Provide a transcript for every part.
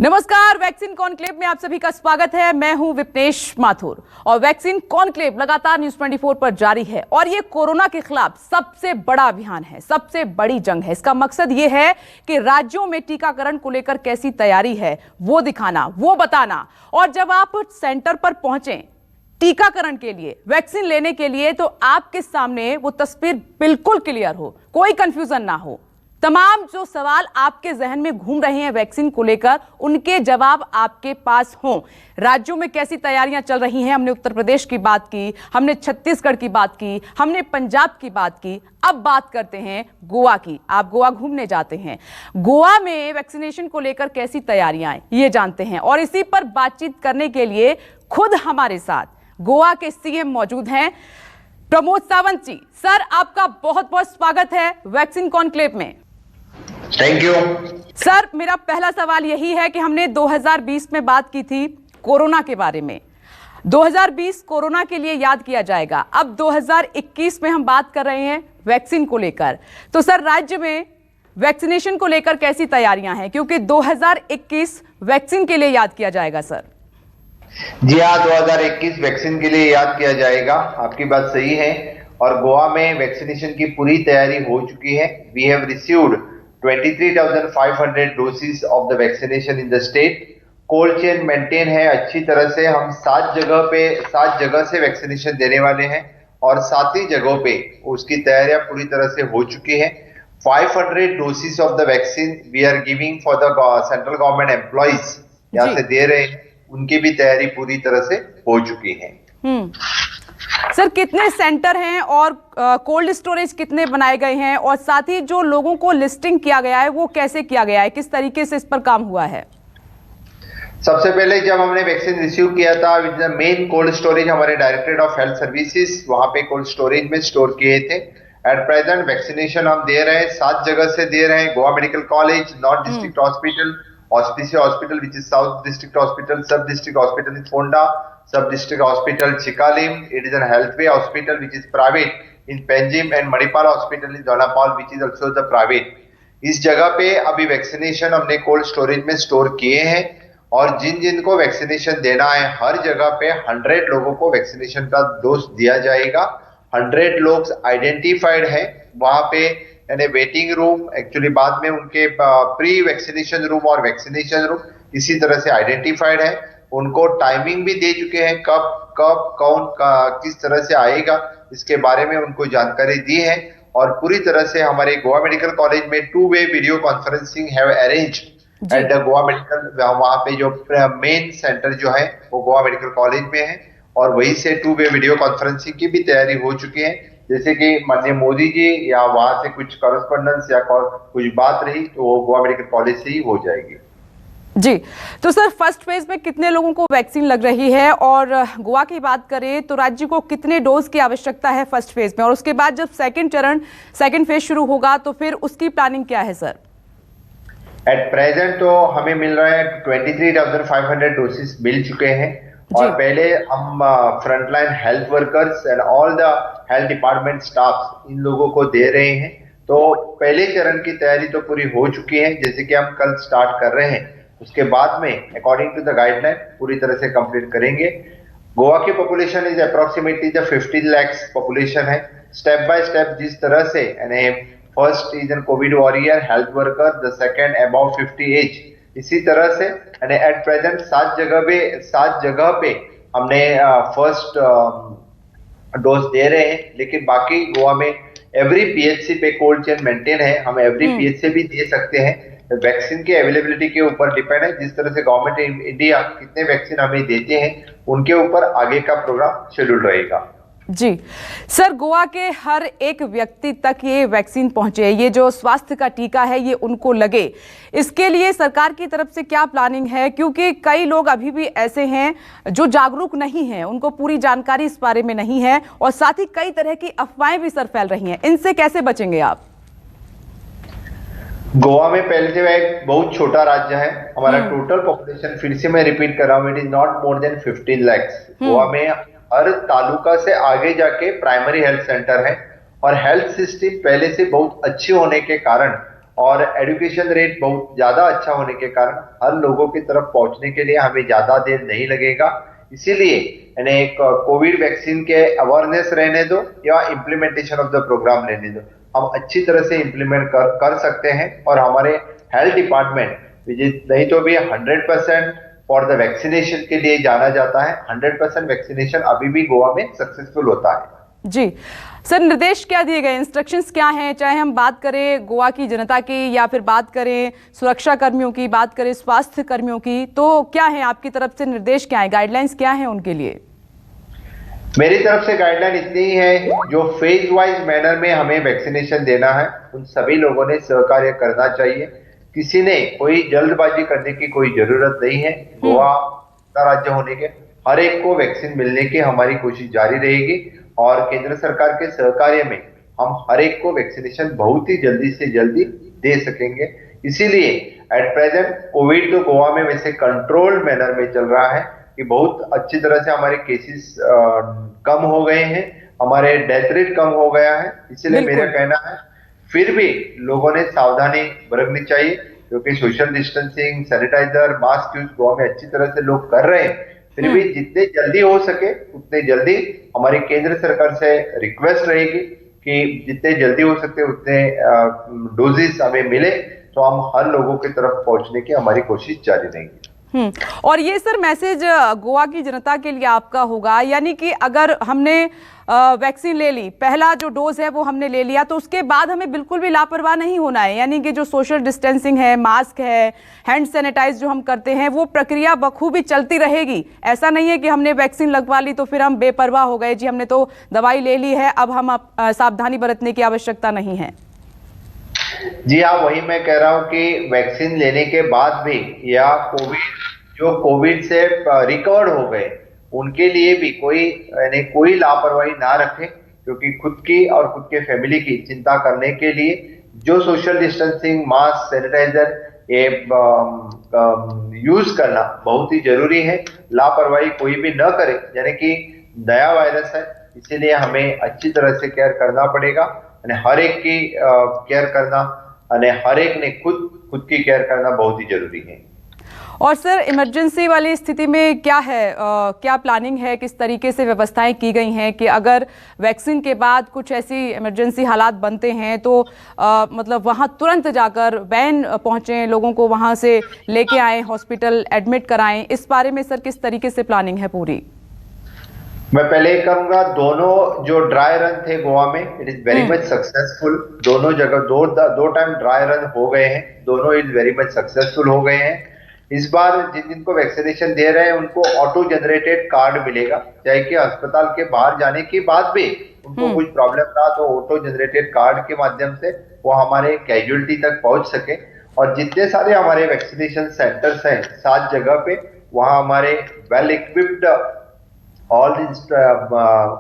नमस्कार, vaccine conclave में आप सभी का स्वागत है। मैं हूं विपनेश माथुर और वैक्सीन कॉन्क्लेव लगातार न्यूज 24 पर जारी है और ये कोरोना के खिलाफ सबसे बड़ा अभियान है, सबसे बड़ी जंग है। इसका मकसद ये है कि राज्यों में टीकाकरण को लेकर कैसी तैयारी है वो दिखाना, वो बताना। और जब आप सेंटर पर पहुंचे टीकाकरण के लिए, वैक्सीन लेने के लिए, तो आपके सामने वो तस्वीर बिल्कुल क्लियर हो, कोई कंफ्यूजन ना हो। तमाम जो सवाल आपके जहन में घूम रहे हैं वैक्सीन को लेकर, उनके जवाब आपके पास हों। राज्यों में कैसी तैयारियां चल रही हैं, हमने उत्तर प्रदेश की बात की, हमने छत्तीसगढ़ की बात की, हमने पंजाब की बात की। अब बात करते हैं गोवा की। आप गोवा घूमने जाते हैं, गोवा में वैक्सीनेशन को लेकर कैसी तैयारियां हैं ये जानते हैं। और इसी पर बातचीत करने के लिए खुद हमारे साथ गोवा के सीएम मौजूद हैं, प्रमोद सावंत जी। सर, आपका बहुत बहुत स्वागत है वैक्सीन कॉन्क्लेव में। थैंक यू सर, मेरा पहला सवाल यही है कि हमने 2020 में बात की थी कोरोना के बारे में। 2020 कोरोना के लिए याद किया जाएगा। अब 2021 में हम बात कर रहे हैं वैक्सीन को लेकर। तो सर, राज्य में वैक्सीनेशन को लेकर कैसी तैयारियां हैं, क्योंकि 2021 वैक्सीन के लिए याद किया जाएगा। सर जी हाँ, 2021 वैक्सीन के लिए याद किया जाएगा, आपकी बात सही है। और गोवा में वैक्सीनेशन की पूरी तैयारी हो चुकी है। We have received 23,500 doses of the vaccination in the state. Cold chain maintain है अच्छी तरह से। हम 7 जगह से वैक्सीनेशन देने वाले हैं और 7 ही जगहों पे उसकी तैयारियां पूरी तरह से हो चुकी है। 500 doses of the vaccine we are giving for the central government employees, यहाँ से दे रहे हैं, उनकी भी तैयारी पूरी तरह से हो चुकी है। सर, कितने सेंटर हैं और कोल्ड स्टोरेज कितने बनाए गए हैं, और साथ ही जो लोगों को लिस्टिंग किया गया है वो कैसे किया गया है, किस तरीके से इस पर काम हुआ है? सबसे पहले जब हमने वैक्सीन रिसीव किया था, मेन कोल्ड स्टोरेज हमारे डायरेक्टरेट ऑफ हेल्थ सर्विसेज वहां पे कोल्ड स्टोरेज में स्टोर किए थे। एट प्रेजेंट वैक्सीनेशन हम दे रहे हैं, 7 जगह से दे रहे हैं। Goa medical college, north district hospital, ऑस्पिसियो hospital which is south district hospital, सब डिस्ट्रिक्ट हॉस्पिटल इन फोंडा, सब district hospital Chicalim, it is an healthway hospital which is private in Panjim, and Manipal hospital in Dona Paula which is also the private. इस जगह पे अभी vaccination हमने cold storage में store किए हैं और जिन जिन को वैक्सीनेशन देना है हर जगह पे 100 लोगों को वैक्सीनेशन का डोज दिया जाएगा। 100 लोग आइडेंटिफाइड है वहां पे, यानी वेटिंग रूम, एक्चुअली बाद में उनके प्री वैक्सीनेशन रूम और वैक्सीनेशन रूम इसी तरह से आइडेंटिफाइड है। उनको टाइमिंग भी दे चुके हैं, कब कौन किस तरह से आएगा इसके बारे में उनको जानकारी दी है। और पूरी तरह से हमारे गोवा मेडिकल कॉलेज में 2-वे video conferencing have arranged at the Goa medical. वहां पे जो मेन सेंटर जो है वो गोवा मेडिकल कॉलेज में है और वहीं से 2-वे वीडियो कॉन्फ्रेंसिंग की भी तैयारी हो चुकी है। जैसे कि माननीय मोदी जी या वहां से कुछ कॉरेस्पॉन्डेंस या कुछ बात रही तो वो गोवा मेडिकल कॉलेज से ही हो जाएगी। जी, तो सर, फर्स्ट फेज में कितने लोगों को वैक्सीन लग रही है, और गोवा की बात करें तो राज्य को कितने डोज की आवश्यकता है फर्स्ट फेज में, और उसके बाद जब सेकंड फेज शुरू होगा तो फिर उसकी प्लानिंग क्या है? सर, एट प्रेजेंट तो हमें मिल रहा है 23,500 डोसेस मिल चुके हैं। और पहले हम frontline health workers and all the health department staff इन लोगों को दे रहे हैं। तो पहले चरण की तैयारी तो पूरी हो चुकी है, जैसे कि हम कल स्टार्ट कर रहे हैं। उसके बाद में अकॉर्डिंग टू द गाइडलाइन पूरी तरह से कंप्लीट करेंगे। गोवा की population is approximately the 15 lakh population है। स्टेप बाय स्टेप जिस तरह से, यानी first is an covid warrior health worker, the second above 50 age, इसी तरह से एट प्रेजेंट 7 जगह पे हमने फर्स्ट डोज दे रहे हैं। लेकिन बाकी गोवा में एवरी पीएचसी पे कोल्ड चेन मेंटेन है, हम एवरी पीएचसी भी दे सकते हैं। वैक्सीन की अवेलेबिलिटी के ऊपर डिपेंड है, जिस तरह से गवर्नमेंट इंडिया कितने वैक्सीन हमें देते हैं उनके ऊपर आगे का प्रोग्राम शेड्यूल रहेगा। जी सर, गोवा के हर एक व्यक्ति तक ये वैक्सीन पहुंचे, ये जो स्वास्थ्य का टीका है ये उनको लगे, इसके लिए सरकार की तरफ से क्या प्लानिंग है? क्योंकि कई लोग अभी भी ऐसे हैं जो जागरूक नहीं हैं, उनको पूरी जानकारी इस बारे में नहीं है, और साथ ही कई तरह की अफवाहें भी सर फैल रही हैं, इनसे कैसे बचेंगे आप? गोवा में पहले से एक बहुत छोटा राज्य है। हमारा टोटल पॉपुलेशन, फिर से मैं रिपीट कर रहा हूँ, it is not more than 15 lakh. Goa में हर तालुका से आगे जाके प्राइमरी हेल्थ सेंटर है और हेल्थ सिस्टम पहले से बहुत अच्छी होने के कारण और एजुकेशन रेट बहुत ज्यादा अच्छा होने के कारण हर लोगों की तरफ पहुंचने के लिए हमें ज्यादा देर नहीं लगेगा। इसीलिए यानी एक कोविड वैक्सीन के अवेयरनेस रहने दो या इम्प्लीमेंटेशन ऑफ द प्रोग्राम रहने दो, हम अच्छी तरह से इम्प्लीमेंट कर सकते हैं। और हमारे हेल्थ डिपार्टमेंट नहीं तो भी 100% फॉर द वैक्सीनेशन के लिए जाना जाता है। 100% वैक्सीनेशन अभी भी गोवा में सक्सेसफुल होता है। जी सर, निर्देश क्या दिए गए, इंस्ट्रक्शंस क्या हैं, चाहे हम बात करें गोवा की जनता की या फिर बात करें सुरक्षा कर्मियों की, बात करें स्वास्थ्य कर्मियों की, तो क्या है आपकी तरफ से निर्देश, क्या है, गाइडलाइंस क्या है उनके लिए? मेरी तरफ से गाइडलाइन इतनी ही है, जो फेज वाइज मैनर में हमें वैक्सीनेशन देना है उन सभी लोगों ने सहकार्य करना चाहिए। किसी ने कोई जल्दबाजी करने की कोई जरूरत नहीं है। गोवा का राज्य होने के हर एक को वैक्सीन मिलने की हमारी कोशिश जारी रहेगी और केंद्र सरकार के सहकार्य में हम हर एक को वैक्सीनेशन बहुत ही जल्दी से जल्दी दे सकेंगे। इसीलिए एट प्रेजेंट कोविड तो गोवा में वैसे कंट्रोल्ड मैनर में चल रहा है कि बहुत अच्छी तरह से हमारे केसेस कम हो गए हैं, हमारे डेथ रेट कम हो गया है। इसलिए मेरा कहना है फिर भी लोगों ने सावधानी बरतनी चाहिए, क्योंकि social distancing, sanitiser, mask use Goa में अच्छी तरह से लोग कर रहे हैं। फिर भी जितने जल्दी हो सके उतने जल्दी हमारी केंद्र सरकार से रिक्वेस्ट रहेगी कि जितने जल्दी हो सकते उतने डोजेस हमें मिले, तो हम हर लोगों की तरफ पहुंचने की हमारी कोशिश जारी रहेगी। और ये सर मैसेज गोवा की जनता के लिए आपका होगा, यानी कि अगर हमने वैक्सीन ले ली, पहला जो डोज है वो हमने ले लिया, तो उसके बाद हमें बिल्कुल भी लापरवाह नहीं होना है। यानी कि जो सोशल डिस्टेंसिंग है, मास्क है, हैंड सैनिटाइज जो हम करते हैं, वो प्रक्रिया बखूबी चलती रहेगी। ऐसा नहीं है कि हमने वैक्सीन लगवा ली तो फिर हम बेपरवाह हो गए, जी हमने तो दवाई ले ली है, अब हम सावधानी बरतने की आवश्यकता नहीं है। जी हाँ, वही मैं कह रहा हूँ कि वैक्सीन लेने के बाद भी या कोविड से रिकवर हो गए उनके लिए भी कोई लापरवाही ना रखें, क्योंकि खुद की और खुद के फैमिली की चिंता करने के लिए जो सोशल डिस्टेंसिंग, मास्क, सैनिटाइजर ये यूज करना बहुत ही जरूरी है। लापरवाही कोई भी न करे, यानी कि नया वायरस है, इसीलिए हमें अच्छी तरह से केयर करना पड़ेगा। हर एक की केयर करना, हर एक ने खुद की केयर करना बहुत ही जरूरी है। और सर इमरजेंसी वाली स्थिति में क्या है, क्या प्लानिंग है, किस तरीके से व्यवस्थाएं की गई हैं कि अगर वैक्सीन के बाद कुछ ऐसी इमरजेंसी हालात बनते हैं तो मतलब वहां तुरंत जाकर वैन पहुंचे, लोगों को वहां से लेके आए, हॉस्पिटल एडमिट कराएं, इस बारे में सर किस तरीके से प्लानिंग है पूरी? मैं पहले कहूंगा दोनों जो ड्राई रन थे गोवा में, it is very much successful. दोनों जगह दो टाइम ड्राई रन हो गए हैं, दोनों इज वेरी मच सक्सेसफुल हो गए हैं। इस बार जिनको वैक्सीनेशन दे रहे हैं उनको ऑटो जनरेटेड कार्ड मिलेगा, चाहे कि अस्पताल के बाहर जाने के बाद भी उनको कुछ प्रॉब्लम था तो ऑटो जनरेटेड कार्ड के माध्यम से वो हमारे कैजुअलिटी तक पहुंच सके। और जितने सारे हमारे वैक्सीनेशन सेंटर्स हैं 7 जगह पे, वहां हमारे well equipped all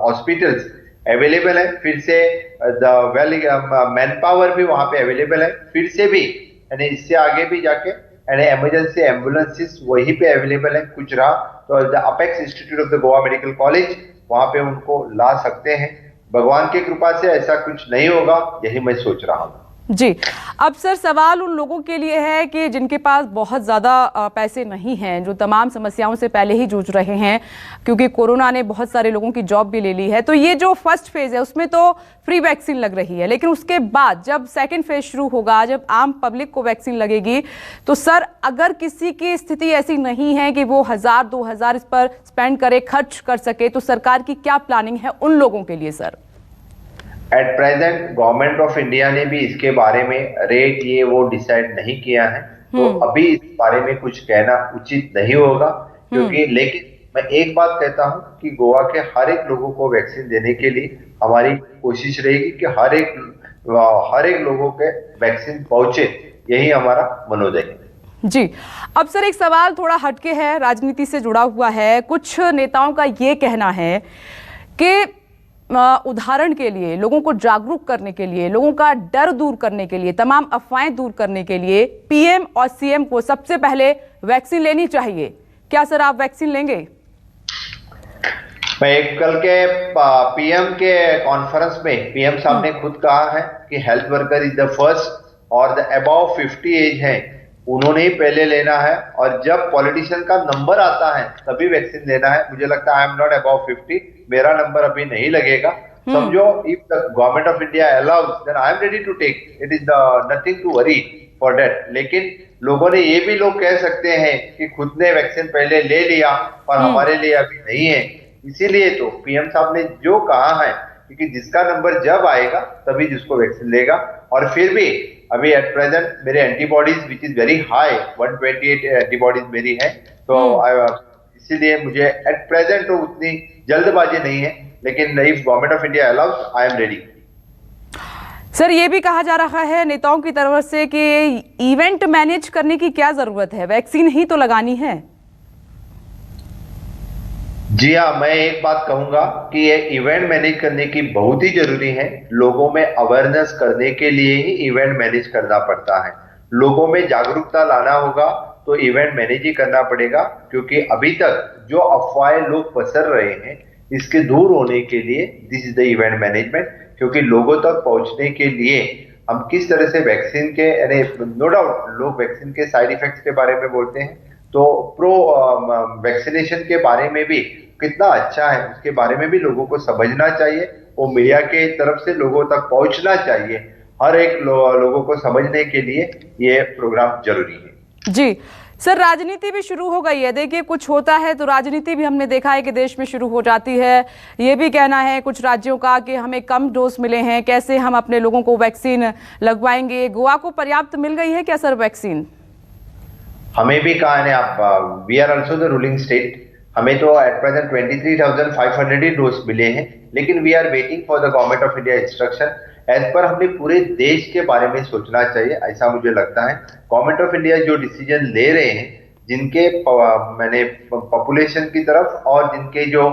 hospitals available है। फिर से मैन पावर भी वहां पे अवेलेबल है। फिर से भी यानी इससे आगे भी जाके इमरजेंसी एम्बुलेंसेस वहीं पे अवेलेबल है। कुछ रहा तो the apex institute of the Goa medical college, वहां पे उनको ला सकते हैं। भगवान की कृपा से ऐसा कुछ नहीं होगा, यही मैं सोच रहा हूँ। जी, अब सर सवाल उन लोगों के लिए है कि जिनके पास बहुत ज़्यादा पैसे नहीं हैं, जो तमाम समस्याओं से पहले ही जूझ रहे हैं, क्योंकि कोरोना ने बहुत सारे लोगों की जॉब भी ले ली है। तो ये जो फर्स्ट फेज़ है उसमें तो फ्री वैक्सीन लग रही है, लेकिन उसके बाद जब सेकंड फेज शुरू होगा, जब आम पब्लिक को वैक्सीन लगेगी, तो सर अगर किसी की स्थिति ऐसी नहीं है कि वो 1000-2000 इस पर स्पेंड करे, खर्च कर सके, तो सरकार की क्या प्लानिंग है उन लोगों के लिए sir? At present government of India ने भी इसके बारे में रेट ये वो डिसाइड नहीं किया है, तो अभी इस बारे में कुछ कहना उचित नहीं होगा। क्योंकि लेकिन मैं एक बात कहता हूं कि गोवा के हर एक लोगों को वैक्सीन देने के लिए हमारी कोशिश रहेगी कि हर एक लोगों के वैक्सीन पहुंचे, यही हमारा मनोदय है। जी, अब सर एक सवाल थोड़ा हटके है, राजनीति से जुड़ा हुआ है। कुछ नेताओं का ये कहना है कि उदाहरण के लिए, लोगों को जागरूक करने के लिए, लोगों का डर दूर करने के लिए, तमाम अफवाहें दूर करने के लिए पीएम और सीएम को सबसे पहले वैक्सीन लेनी चाहिए। क्या सर आप वैक्सीन लेंगे? मैं कल के पीएम के कॉन्फ्रेंस में पीएम साहब ने खुद कहा है कि health worker is the first और द अबव 50 एज हैं उन्होंने ही पहले लेना है, और जब पॉलिटिशियन का नंबर आता है तभी वैक्सीन लेना है। मुझे लगता है आई एम नॉट अबव 50, मेरा नंबर अभी नहीं लगेगा। समझो, if the government of India allows then I am ready to take, it is nothing to worry for that. लेकिन लोगों ने ये भी लोग कह सकते हैं कि खुद ने वैक्सीन पहले ले लिया और हमारे लिए अभी नहीं है। इसीलिए तो पीएम साहब ने जो कहा है कि जिसका नंबर जब आएगा तभी जिसको वैक्सीन लेगा। और फिर भी अभी एट प्रेजेंट मेरे antibodies which is very high, 128 antibodies मेरी है, तो इसीलिए मुझे एट प्रेजेंट तो उतनी जल्दबाजी नहीं है, लेकिन if government of India allows I am ready. Sir, ये भी कहा जा रहा है नेताओं की तरफ से कि इवेंट मैनेज करने की क्या जरूरत है, वैक्सीन ही तो लगानी है। जी हाँ, मैं एक बात कहूंगा कि ये इवेंट मैनेज करने की बहुत ही जरूरी है। लोगों में अवेयरनेस करने के लिए ही इवेंट मैनेज करना पड़ता है। लोगों में जागरूकता लाना होगा तो इवेंट मैनेज ही करना पड़ेगा, क्योंकि अभी तक जो अफवाहें लोग पसर रहे हैं इसके दूर होने के लिए this is the event management. क्योंकि लोगों तक पहुंचने के लिए हम किस तरह से वैक्सीन के, नो डाउट लोग वैक्सीन के साइड इफेक्ट्स के बारे में बोलते हैं, तो प्रो वैक्सीनेशन के बारे में भी कितना अच्छा है उसके बारे में भी लोगों को समझना चाहिए। वो मीडिया के तरफ से लोगों तक पहुंचना चाहिए। हर एक लोगों को समझने के लिए ये प्रोग्राम जरूरी है। जी सर, राजनीति भी शुरू हो गई है। देखिए, कुछ होता है तो राजनीति भी हमने देखा है कि देश में शुरू हो जाती है। ये भी कहना है कुछ राज्यों का कि हमें कम डोज मिले हैं, कैसे हम अपने लोगों को वैक्सीन लगवाएंगे। गोवा को पर्याप्त मिल गई है क्या सर वैक्सीन? हमें भी कहा है आप, we are also the ruling state. हमें तो एट प्रेजेंट 23,500 ही डोज मिले हैं, लेकिन we are waiting for the government of India instruction. As पर हमने पूरे देश के बारे में सोचना चाहिए, ऐसा मुझे लगता है। गवर्नमेंट ऑफ इंडिया जो डिसीजन ले रहे हैं, जिनके मैंने पॉपुलेशन की तरफ और जिनके जो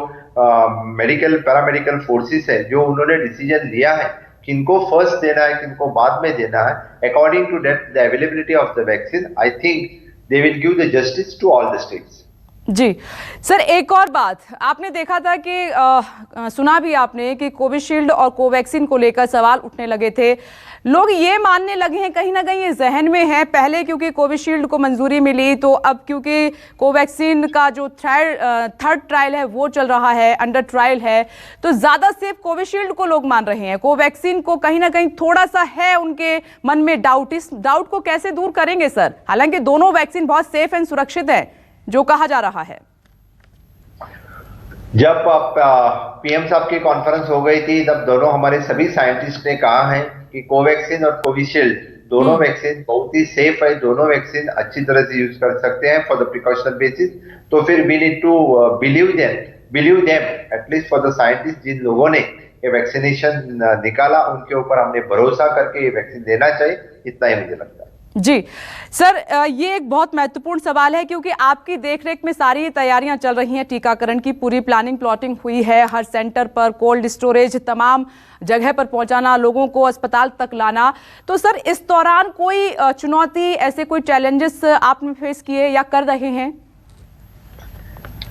मेडिकल पैरामेडिकल फोर्सेस है, जो उन्होंने डिसीजन लिया है किनको फर्स्ट देना है किनको बाद में देना है, according to that the availability of the vaccine, I think they will give the justice to all the states. जी सर, एक और बात आपने देखा था कि सुना भी आपने कि कोविशील्ड और कोवैक्सीन को लेकर सवाल उठने लगे थे। लोग ये मानने लगे हैं, कहीं ना कहीं ये जहन में है, पहले क्योंकि कोविशील्ड को मंजूरी मिली, तो अब क्योंकि कोवैक्सीन का जो थर्ड ट्रायल है वो चल रहा है, अंडर ट्रायल है, तो ज़्यादा सेफ कोविशील्ड को लोग मान रहे हैं। कोवैक्सीन को कहीं ना कहीं थोड़ा सा है उनके मन में डाउट। इस डाउट को कैसे दूर करेंगे सर? हालांकि दोनों वैक्सीन बहुत सेफ एंड सुरक्षित है जो कहा जा रहा है। जब पीएम साहब की कॉन्फ्रेंस हो गई थी, तब दोनों हमारे सभी साइंटिस्ट ने कहा है कि कोवैक्सीन और कोविशील्ड दोनों वैक्सीन बहुत ही सेफ है, दोनों वैक्सीन अच्छी तरह से यूज कर सकते हैं फॉर द प्रिकॉशनल बेसिस। तो फिर we need to believe them at least for the scientist जिन लोगों ने ये वैक्सीनेशन निकाला, उनके ऊपर हमने भरोसा करके ये वैक्सीन देना चाहिए, इतना ही मुझे लगता है। जी सर, ये एक बहुत महत्वपूर्ण सवाल है क्योंकि आपकी देखरेख में सारी तैयारियां चल रही हैं, टीकाकरण की पूरी प्लानिंग प्लॉटिंग हुई है, हर सेंटर पर कोल्ड स्टोरेज, तमाम जगह पर पहुंचाना, लोगों को अस्पताल तक लाना। तो सर, इस दौरान कोई चुनौती, ऐसे कोई चैलेंजेस आपने फेस किए या कर रहे हैं?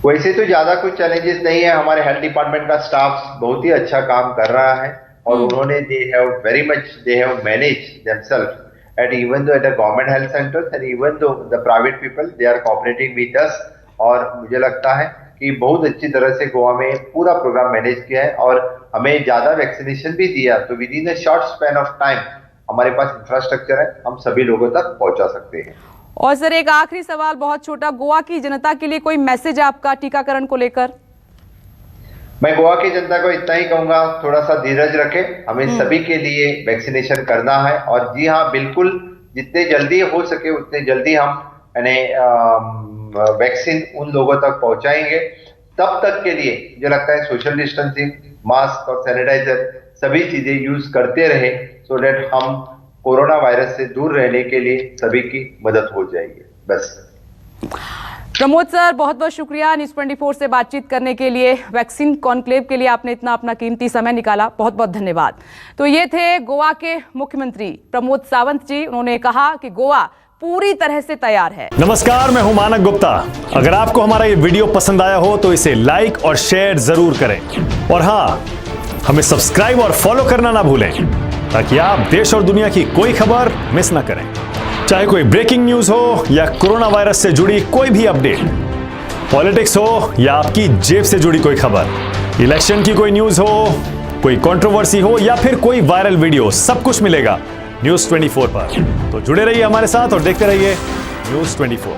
वैसे तो ज्यादा कुछ चैलेंजेस नहीं है। हमारे हेल्थ डिपार्टमेंट का स्टाफ बहुत ही अच्छा काम कर रहा है और उन्होंने they have managed themselves at even though at the government health centers and even though the private people they are cooperating with us। और मुझे लगता है कि बहुत अच्छी तरह से गोवा में पूरा प्रोग्राम मैनेज किया है और हमें ज्यादा वैक्सीनेशन भी दिया, तो with in a short span of time हमारे पास इंफ्रास्ट्रक्चर है, हम सभी लोगों तक पहुंचा सकते हैं। और सर, एक आखिरी सवाल बहुत छोटा, गोवा की जनता के लिए कोई मैसेज है आपका टीकाकरण को लेकर? मैं गोवा की जनता को इतना ही कहूंगा, थोड़ा सा धीरज रखे, हमें सभी के लिए वैक्सीनेशन करना है। और जी हाँ, बिल्कुल जितने जल्दी हो सके उतने जल्दी हम वैक्सीन उन लोगों तक पहुंचाएंगे। तब तक के लिए मुझे लगता है सोशल डिस्टेंसिंग, मास्क और सैनिटाइजर सभी चीजें यूज करते रहे, सो दैट हम कोरोना वायरस से दूर रहने के लिए सभी की मदद हो जाएगी। बस। प्रमोद सर, बहुत बहुत शुक्रिया न्यूज़ 24 से बातचीत करने के लिए। वैक्सीन कॉन्क्लेव के लिए आपने इतना अपना कीमती समय निकाला, बहुत बहुत धन्यवाद। तो ये थे गोवा के मुख्यमंत्री प्रमोद सावंत जी। उन्होंने कहा कि गोवा पूरी तरह से तैयार है। नमस्कार, मैं हूं मानक गुप्ता। अगर आपको हमारा ये वीडियो पसंद आया हो तो इसे लाइक और शेयर जरूर करें और हाँ, हमें सब्सक्राइब और फॉलो करना ना भूलें। ताकि आप देश और दुनिया की कोई खबर मिस ना करें। चाहे कोई ब्रेकिंग न्यूज हो या कोरोना वायरस से जुड़ी कोई भी अपडेट, पॉलिटिक्स हो या आपकी जेब से जुड़ी कोई खबर, इलेक्शन की कोई न्यूज हो, कोई कंट्रोवर्सी हो या फिर कोई वायरल वीडियो, सब कुछ मिलेगा न्यूज़ 24 पर। तो जुड़े रहिए हमारे साथ और देखते रहिए न्यूज़ 24।